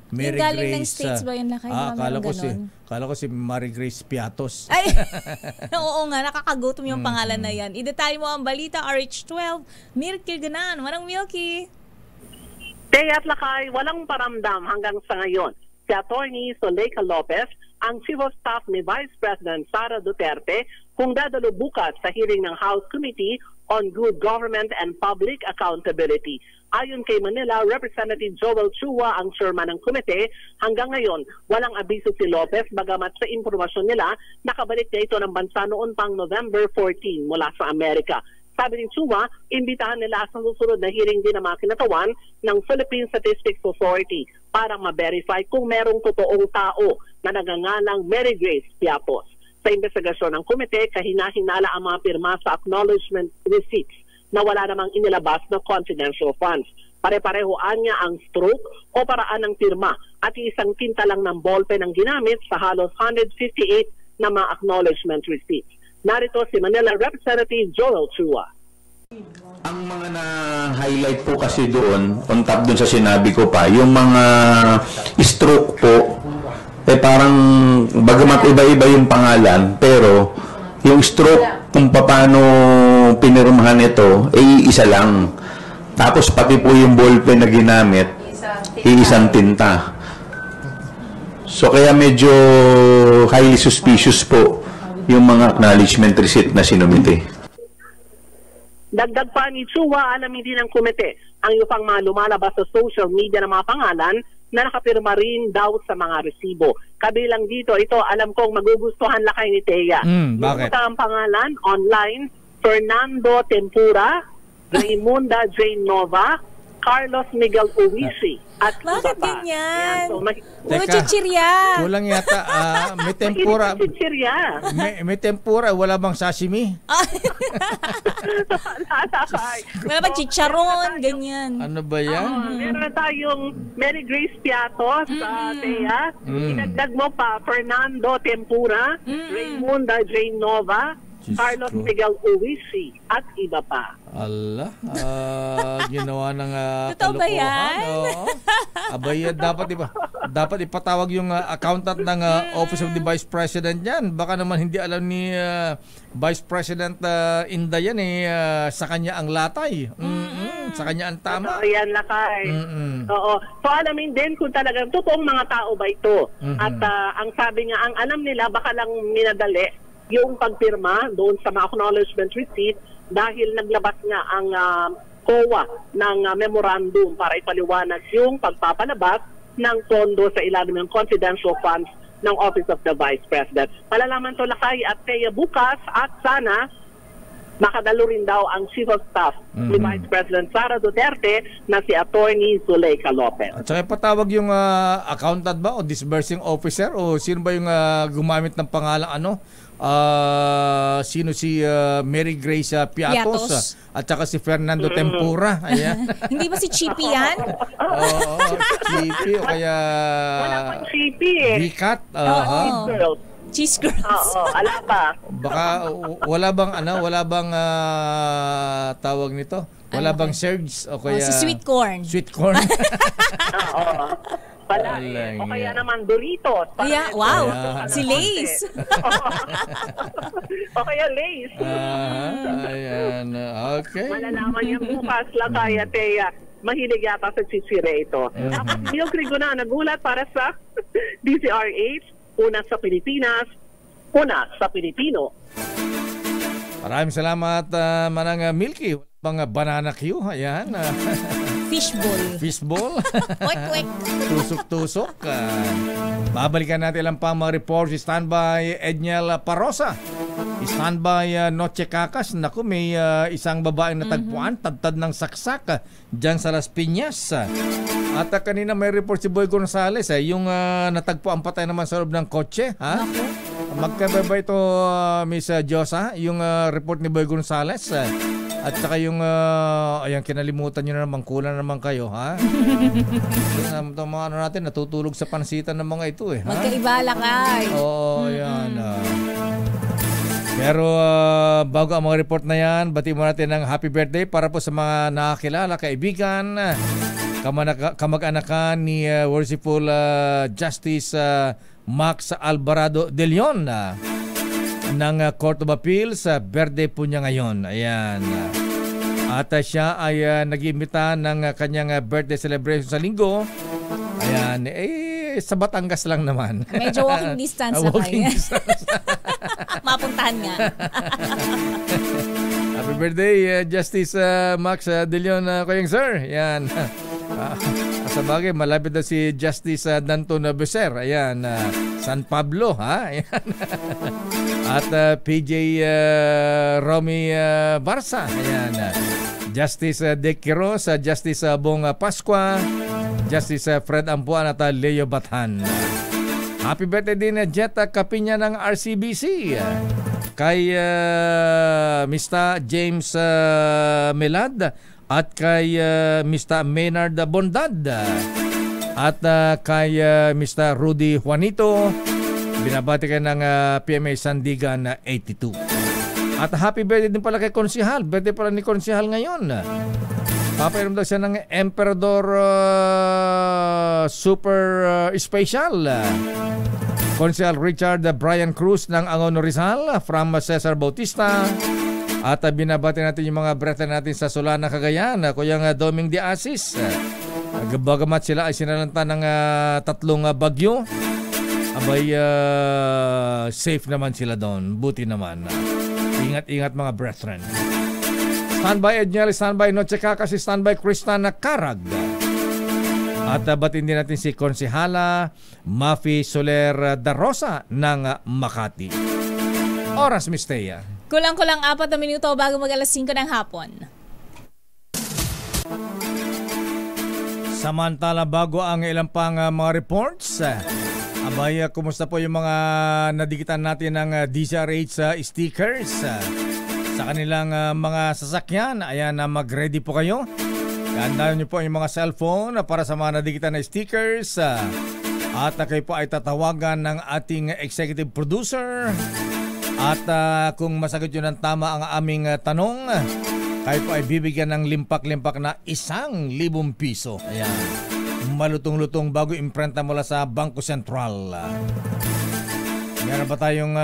Speaker 2: Mary Grace?
Speaker 4: Galing ng States ba yun, Lakay?
Speaker 2: Kala ko si Mary Grace Piatos.
Speaker 4: Ay, oo nga, nakakagutom yung pangalan na yan. Idetalye mo ang balita, RH12, Milky Ganan. Manang Milky.
Speaker 12: Kaya at Lakay, walang paramdam hanggang sa ngayon. Si Atty. Zuleika Lopez, ang Chief of Staff ni Vice President Sara Duterte, kung dadalo bukas sa hearing ng House Committee on Good Government and Public Accountability. Ayon kay Manila Representative Joel Chua, ang chairman ng komite, hanggang ngayon walang abiso si Lopez bagamat sa impormasyon nila nakabalik na ito ng bansa noon pang November 14 mula sa Amerika. Sabi ni Chua, imbitahan nila sa susunod na hearing din ang mga kinatawan ng Philippine Statistics Authority para ma-verify kung merong totoong tao na nagngangalang Mary Grace Piatos. Sa investigasyon ng komite, kahina-hinala ang mga pirma sa acknowledgement receipts na wala namang inilabas na confidential funds. Pare-parehoan niya ang stroke o paraan ng pirma at isang tinta lang ng ballpen ang ginamit sa halos 158 na mga acknowledgement receipts. Narito si Manila Representative Joel Chua.
Speaker 13: Ang mga na-highlight po kasi doon, on top doon sa sinabi ko pa, yung mga stroke po, parang bagamat iba-iba yung pangalan, pero yung stroke kung paano pinirmahan ito, isa lang. Tapos pati po yung ballpen na ginamit, isang tinta. So kaya medyo highly suspicious po yung mga acknowledgement receipt na sinumite.
Speaker 12: Dagdag pa ni Chua, alamin din ng komite ang upang mga lumalabas sa social media ng mga pangalan na nakapirma rin daw sa mga resibo. Kabilang dito, ito alam kong magugustuhan lakay ni Thea.
Speaker 2: Bakit?
Speaker 12: Yung ang pangalan online, Fernando Tempura, Raimunda Jane Nova, Carlos Miguel Uwisi, at
Speaker 4: bakit
Speaker 12: iba pa.
Speaker 4: ganyan?
Speaker 2: Teka,
Speaker 4: chichirya.
Speaker 2: Kulang yata. May tempura.
Speaker 12: Chichirya.
Speaker 2: May tempura. Wala bang sashimi?
Speaker 4: Wala bang chicharon? Ganyan.
Speaker 2: Ano ba yan?
Speaker 12: Meron tayong Mary Grace Piatos, Thea. Inagdag mo pa, Fernando Tempura, Raimunda Jane Nova, Carlos Miguel Uwisi, at iba pa.
Speaker 2: Allah, ginawa ng
Speaker 4: totoo ba
Speaker 2: kalokohan.
Speaker 4: yan?
Speaker 2: Oo. Abay, dapat ipatawag yung accountant ng Office of the Vice President yan. Baka naman hindi alam ni Vice President Inda yan sa kanya ang latay. Sa kanya ang tama.
Speaker 12: Oo, yan lakay. Oo. So alamin din kung talagang totoong mga tao ba ito. At ang sabi nga, ang alam nila baka lang minadali yung pagpirma doon sa mga acknowledgement receipt dahil naglabas nga ang COA ng memorandum para ipaliwanag yung pagpapalabas ng pondo sa ilalim ng confidential funds ng Office of the Vice President. Malalaman to lakay at kaya bukas at sana makadalo rin daw ang Chief of Staff ni Vice President Sara Duterte na si Attorney Zuleika Lopez.
Speaker 2: At saka patawag yung accountant ba o disbursing officer o sino ba yung gumamit ng pangalang sino si Mary Grace Piatos at saka si Fernando Tempura. Ayan.
Speaker 4: Hindi ba si Chippy yan?
Speaker 2: Oo, Chippy o kaya
Speaker 12: wala pang Chippy
Speaker 2: Bikat.
Speaker 4: Cheese girls.
Speaker 12: Oo, ala pa.
Speaker 2: Baka wala bang tawag nito? Wala bang Serge o kaya
Speaker 4: si Sweet Corn.
Speaker 2: Sweet Corn.
Speaker 12: Oo. Pala, o kaya naman Doritos.
Speaker 4: Wow, si Lace.
Speaker 12: O kaya Lace.
Speaker 2: Ayan, okay.
Speaker 12: Malalaman yung bukas lang kaya, Thea. Mahilig yata sa chichire ito. Yung Krigo na nagulat para sa DZRH, una sa Pilipinas, una sa Pilipino.
Speaker 2: Maraming salamat, Manang Milky. Mga banana Q, ayan.
Speaker 4: Fishball.
Speaker 2: Fishball.
Speaker 4: Wek-wek.
Speaker 2: Tusok-tusok. Babalikan natin lang pa mga reports. Standby Edniel Parosa. Standby Noche Cacas. Naku, may isang babaeng natagpuan. Tadtad ng saksak dyan sa Las Piñas. At kanina may report si Boy Gonzales. Yung natagpuan patay naman sa loob ng kotse. Magkababa ito, Miss Josa. Yung report ni Boy Gonzales. At saka yung, ayan, kinalimutan nyo na naman, kulang naman kayo, ha? Yung mga natin, natutulog sa pansitan ng mga ito, ha?
Speaker 4: Magkaiba lakay.
Speaker 2: Oo, yan. Pero bago ang mga report na yan, bati mo natin ng happy birthday para po sa mga nakakilala, kaibigan, kamag-anakan ni Worshipful Justice Max Alvarado de Leon ng Court of Appeals. Birthday po niya ngayon. Ayan. At siya ay nag-imbita ng kanyang birthday celebration sa linggo. Ayan. Sa Batangas lang naman.
Speaker 4: Medyo walking distance na
Speaker 2: walking
Speaker 4: kayo.
Speaker 2: Distance.
Speaker 4: Mapuntahan nga.
Speaker 2: Happy birthday, Justice Max De Leon, kayong sir. Ayan. Sa bagay, malapit na si Justice Danton Becer. Ayan. San Pablo, ha? Ayan. At PJ Romy Barsa. Ayan. Justice De Quiroz, Justice Bong Pascua, Justice Fred Ambuan at Leo Bathan. Happy birthday din Jet Kapinya ng RCBC. Kay Mr. James Melad at kay Mr. Maynard Bondad. At kay Mr. Rudy Juanito. Binabati kayo ng PMA Sandigan 82. At happy birthday din pala kay Konsihal. Birthday pala ni Konsihal ngayon. Papainom daw siya ng Emperador Super Special. Konsihal Richard Brian Cruz ng Angono Rizal from Cesar Bautista. At binabati natin yung mga brethren natin sa Solana, Cagayan. Kuyang Doming de Asis. Bagamat sila ay sinalanta ng 3 bagyo, abay safe naman sila doon. Buti naman. Ingat-ingat mga brethren. Standby Edniel, standby Noche Kakasi, standby Krista na Karag. At batin din natin si Konsehala Mafi Soler da Rosa ng Makati. Oras, Miss Thea.
Speaker 4: Kulang-kulang 4 na minuto bago mag-alas 5 ng hapon.
Speaker 2: Samantala, bago ang ilang pang mga reports, abay, kumusta po yung mga nadikitan natin ng DZRH stickers sa kanilang mga sasakyan? Ayan, mag-ready po kayo. Gandaan nyo po yung mga cellphone para sa mga nadikitan na stickers. At kayo po ay tatawagan ng ating executive producer. At kung masagot nyo ng tama ang aming tanong, kayo po ay bibigyan ng limpak-limpak na 1,000 piso. Ayan. Malutong-lutong bago imprenta mula sa Bangko Sentral. Meron ba tayong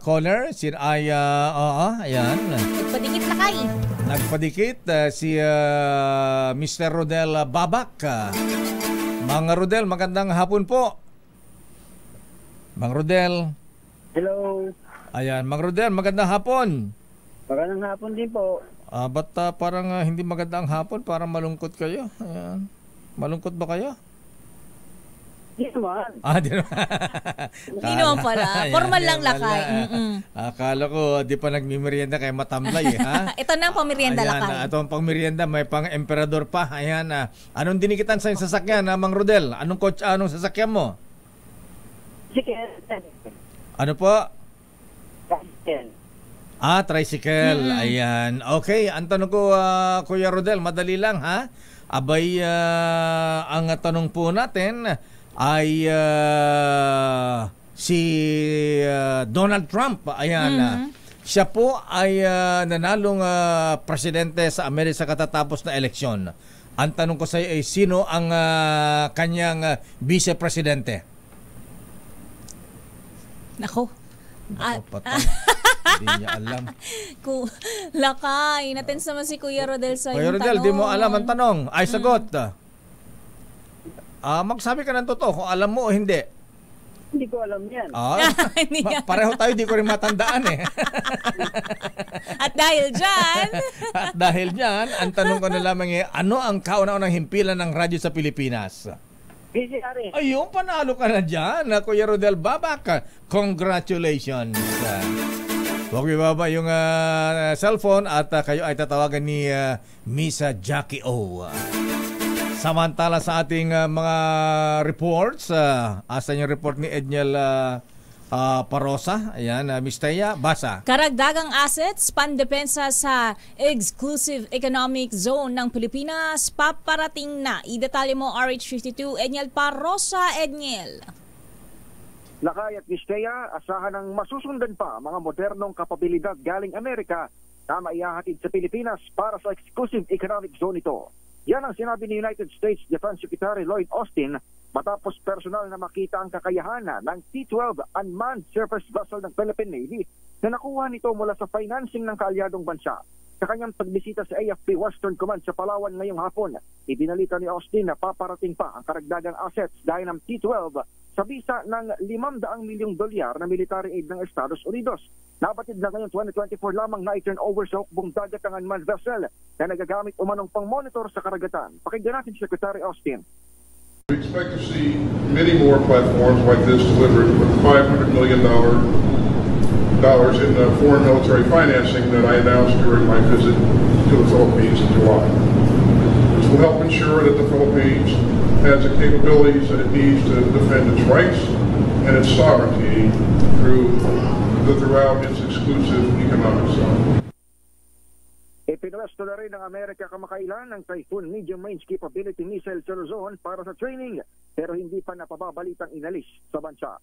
Speaker 2: caller? Ayan.
Speaker 4: Nagpadikit na kayo.
Speaker 2: Nagpadikit si Mr. Rodel Babak. Mang Rodel, magandang hapon po. Mang Rodel.
Speaker 14: Hello.
Speaker 2: Ayan, Mang Rodel, magandang hapon.
Speaker 14: Magandang hapon din po.
Speaker 2: Ba't parang hindi magandang hapon? Parang malungkot kayo. Ayan. Malungkot ba kayo?
Speaker 14: Di naman.
Speaker 2: Di naman.
Speaker 4: Hindi naman pala. Formal lang lakay.
Speaker 2: Akala ko di pa nagmimerienda kaya matamlay ha?
Speaker 4: Ito na ang pamerienda lakay.
Speaker 2: Ito ang pamerienda, may pang emperador pa. Ayan. Anong dinikitan sa sasakyan, Mang Rodel? Anong sasakyan mo? Ano po? Tricycle. Ayan. Okay, ang tanong ko, Kuya Rodel, madali lang ha? Abay, ang tanong po natin ay si Donald Trump. Ayan. Siya po ay nanalong presidente sa Amerika katatapos na eleksyon. Ang tanong ko sa iyo ay sino ang kanyang vice-presidente?
Speaker 4: Nako.
Speaker 2: Hindi niya alam.
Speaker 4: Lakay, natense naman si Kuya Rodel sa
Speaker 2: Kuya
Speaker 4: yung
Speaker 2: Rodel,
Speaker 4: tanong.
Speaker 2: di mo alam ang tanong. Ay, sagot. Magsabi ka ng totoo kung alam mo o hindi.
Speaker 14: Hindi ko alam yan.
Speaker 2: Pareho tayo, di ko rin matandaan eh.
Speaker 4: At dahil dyan,
Speaker 2: ang tanong ko na lamang ano ang kauna-unang himpilan ng radyo sa Pilipinas?
Speaker 14: BCR.
Speaker 2: Ayun, panalo ka na dyan, Kuya Rodel Babak. Congratulations. Huwag ibaba yung cellphone at kayo ay tatawagan ni Miss Jackie O. Samantala sa ating mga reports, asan yung report ni Edniel Parosa? Ayan, Miss Thea, basa.
Speaker 4: Karagdagang assets, pandepensa sa exclusive economic zone ng Pilipinas, paparating na. Idetalye mo RH52, Edniel Parosa. Edniel.
Speaker 15: Lakay at Mistea, asahan ng masusundan pa mga modernong kapabilidad galing Amerika na maihahatid sa Pilipinas para sa exclusive economic zone ito. Yan ang sinabi ni United States Defense Secretary Lloyd Austin matapos personal na makita ang kakayahan ng T-12 unmanned surface vessel ng Philippine Navy na nakuha nito mula sa financing ng kaalyadong bansa. Sa kanyang pagbisita sa AFP Western Command sa Palawan ngayong hapon, ibinalita ni Austin na paparating pa ang karagdagang assets dahil ng T-12 sa bisa ng $500 milyong na military aid ng Estados Unidos. Nabatid na ngayon 2024 lamang na i-turn over sa hukbong dagat ang unmanned vessel na nagagamit umanong pang-monitor sa karagatan. Pakinggan natin si Secretary Austin.
Speaker 16: We expect to see many more platforms like this delivered with $500 million in foreign military financing that I announced during my visit to the Philippines in July. will help ensure that the Philippines has the capabilities that it needs to defend its rights and its sovereignty throughout its exclusive economic zone.
Speaker 15: Ipinwesto na rin ng Amerika kamakailan ng Typhoon Medium Range Capability Missile sa Luzon para sa training, pero hindi pa napababalitang inalis sa bansa.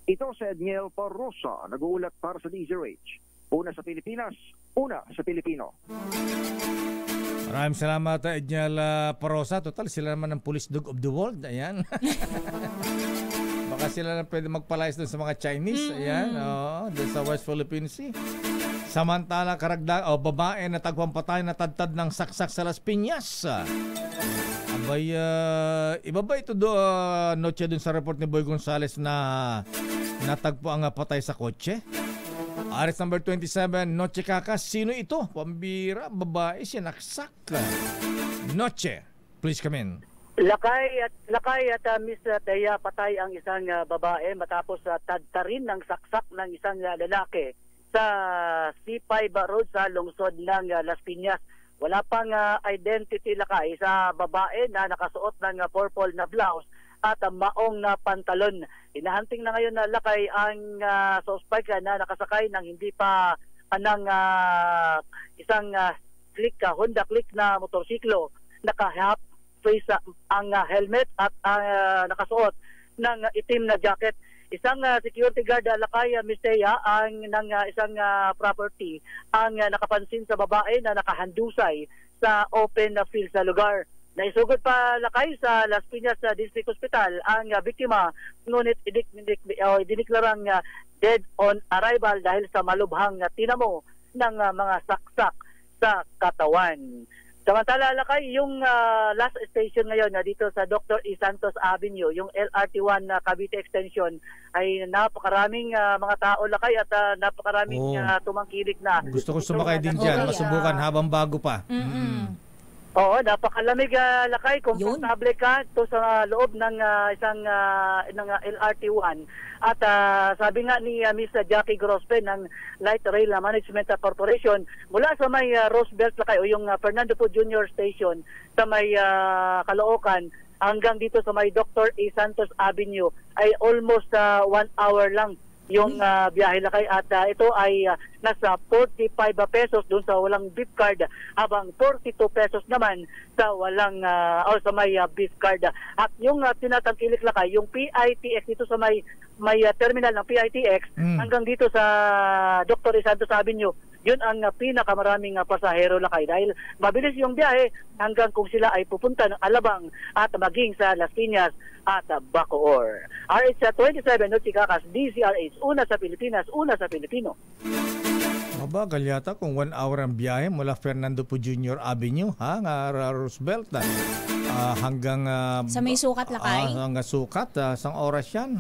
Speaker 15: Ito si Edniel Parrosa, nag-uulat para sa DZRH. Una sa Pilipinas, una sa Pilipino.
Speaker 2: Maraming salamat, Edniel Parrosa. Total, sila naman ang police dog of the world. Ayan. Baka sila na pwede magpalayas doon sa mga Chinese. Ayan, doon sa West Philippine Sea. Samantala, babae na tagwang patay na tadtad ng saksak sa Las Piñas. Abay, iba ba ito noche dun sa report ni Boy Gonzales na natagpo ang patay sa kotse? Arrest number 27, Noche Kakas. Sino ito? Pambira, babae, sinaksak. Noche, please come in.
Speaker 14: Lakay at Miss Teya, patay ang isang babae matapos tadtarin ng saksak ng isang lalaki sa C5 Road sa lungsod ng Las Piñas. Wala pang identity, Lakay, sa babae na nakasuot ng purple na blouse at maong na pantalon. Inahanting na ngayon na, Lakay, ang suspect na nakasakay ng hindi pa isang Honda Click na motorsiklo. Naka-half face ang helmet at nakasuot ng itim na jacket. Isang security guard, Lakay, Mistea, ng isang property ang nakapansin sa babae na nakahandusay sa open field sa lugar. Naisugod pa, Lakay, sa Las Piñas District Hospital ang biktima, ngunit diniklarang dead on arrival dahil sa malubhang tinamo ng mga saksak sa katawan. Samantala, Lakay, yung last station ngayon dito sa Dr. E. Santos Avenue, yung LRT1 Cavite Extension, ay napakaraming mga tao, Lakay, at napakaraming tumangkilik na.
Speaker 2: Gusto ko sumakay din dyan, masubukan habang bago pa.
Speaker 14: Oo, napakalamig, Lakay. Komportable ka to sa loob ng isang LRT1. At sabi nga ni Miss Jackie Grospe ng Light Rail Management Corporation, mula sa may Roosevelt, Lakay, o yung Fernando Po Jr. Station sa may Caloocan hanggang dito sa may Dr. A. Santos Avenue ay almost 1 hour lang yung biyahe, Lakay, at ito ay nasa 45 pesos doon sa walang beef card, habang 42 pesos naman sa walang sa may beef card. At yung tinatangkilik, Lakay, yung PITX dito sa may terminal ng PITX hanggang dito sa Dr. Santos Avenue, yun ang pinakamaraming pasahero, Lakay, dahil mabilis yung biyahe hanggang kung sila ay pupunta ng Alabang at maging sa Las Piñas at Bacoor. RH27, Noche Kakas, DZRH, una sa Pilipinas, una sa Pilipino.
Speaker 2: Mabagal yata kung 1 hour ang biyahe mula Fernando Po Jr. Avenue, Roosevelt, hanggang
Speaker 4: sa may sukat, Lakay.
Speaker 2: Hanggang sukat, isang oras yan.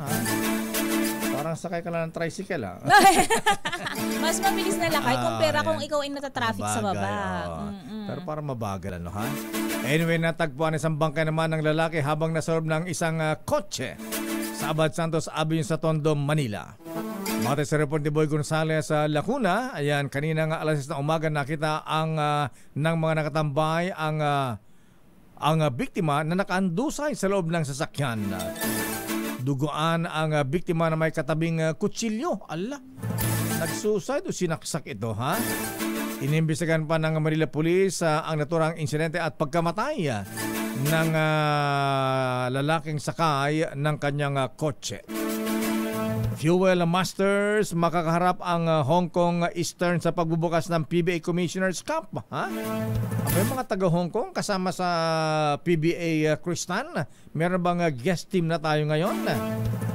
Speaker 2: Parang sakay ka lang ng tricycle.
Speaker 4: Mas mabilis na, Lakay kumpara kung ikaw ay natatraffic sa baba.
Speaker 2: Pero parang mabagal, Anyway, natagpuan isang bangkay naman ng lalaki habang nasa loob ng isang kotse sa Abad Santos Avenue sa Tondo, Manila. Matay sa report ni Boy Gonzales sa Lacuna, ayan, kanina nga alas 6 na umaga nakita ng mga nakatambay ang biktima na nakaandusay sa loob ng sasakyan. Duguan ang biktima na may katabing kutsilyo. Ala, nag-suicide o sinaksak ito, Inimbestigahan pa ng Manila Police ang naturang insidente at pagkamatay ng lalaking sakay ng kanyang kotse. Fuel Masters, makakaharap ang Hong Kong Eastern sa pagbubukas ng PBA Commissioner's Cup. May mga taga Hong Kong kasama sa PBA Kristan. Meron bang guest team na tayo ngayon?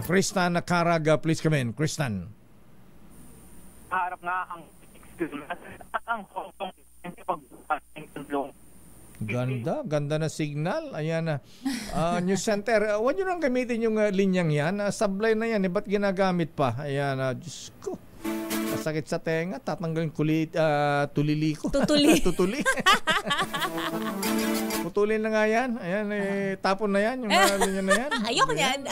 Speaker 2: Kristan Karag, please come in. Kristan.
Speaker 17: Harap nga ang Hong Kong
Speaker 2: Ganda na signal. Ayan na. News Center, huwag nyo nang gamitin yung linyang yan. Sablay na yan. Ba't ginagamit pa? Ayan, Diyos ko. Masakit sa tenga. Tatanggalin tulili ko.
Speaker 4: Tutuli.
Speaker 2: Tutuli. putulin na nga yan. Ayan, tapon na yan. Yung mga linya na yan.
Speaker 4: Ayoko yan.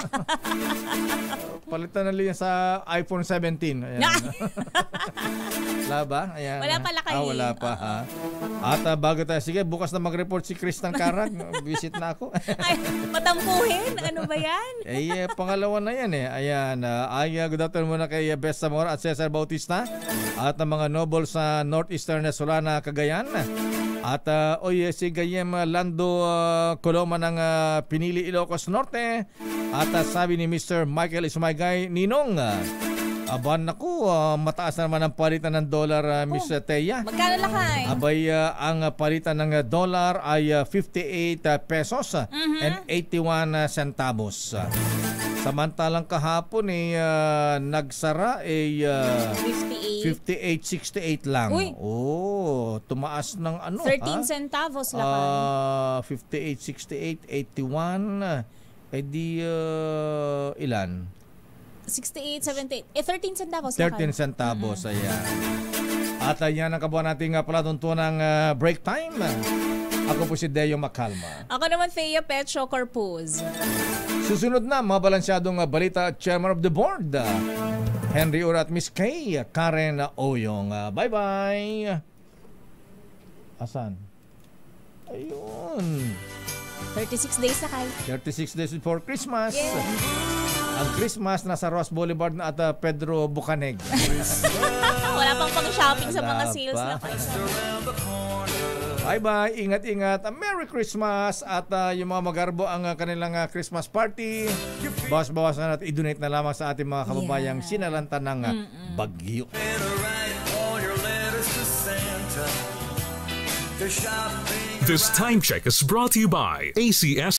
Speaker 2: Palitan na linya sa iPhone 17. Ayan. Wala ba? Ayan.
Speaker 4: Wala pala kayo.
Speaker 2: Wala pa ha. At bago tayo, sige, bukas na mag-report si Chris ng Karag. Visit na ako.
Speaker 4: Ay, matampuhin? Ano ba yan?
Speaker 2: Pangalawa na yan Ayan, good afternoon muna kay Best Zamora at Cesar Bautista at ang mga noble sa Northeastern Solana, Cagayan. At si Gayem Lando Coloma ng Pinili, Ilocos Norte. At sabi ni Mr. Michael Ismaygay, Ninong, aban naku, mataas na naman ang palitan ng dollar, Miss Teya.
Speaker 4: Magkano lakay?
Speaker 2: Abay, ang palitan ng dollar ay 58 pesos and 81 centavos. Samantalang kahapon nagsara 58.68 lang.
Speaker 4: Uy.
Speaker 2: Tumaas ng
Speaker 4: 13 centavos lakay.
Speaker 2: 58.68, 81, ilan?
Speaker 4: 68, 78. 13 centavos.
Speaker 2: 13 centavos, ayan. At ayan ang kabuhan nating palatuntunan ng break time. Ako po si Deo Macalma.
Speaker 4: Ako naman, Thea Petro Corpuz.
Speaker 2: Susunod na, mga balansyadong balita at Chairman of the Board, Henry Ura at Miss Kay Karen Oyong. Bye-bye. Asan? Ayun.
Speaker 4: 36 days na kayo.
Speaker 2: 36 days before Christmas.
Speaker 4: Yeah.
Speaker 2: Ang Christmas nasa Ross Boulevard na at Pedro Bucaneg.
Speaker 4: Wala pang pang-shopping sa mga sales na kayo.
Speaker 2: Bye-bye. Ingat-ingat. Merry Christmas. At yung mga magarbo ang kanilang Christmas party, bawas-bawasan at i-donate na lamang sa ating mga kababayang sinalanta ng bagyo.
Speaker 6: This time check is brought to you by ACS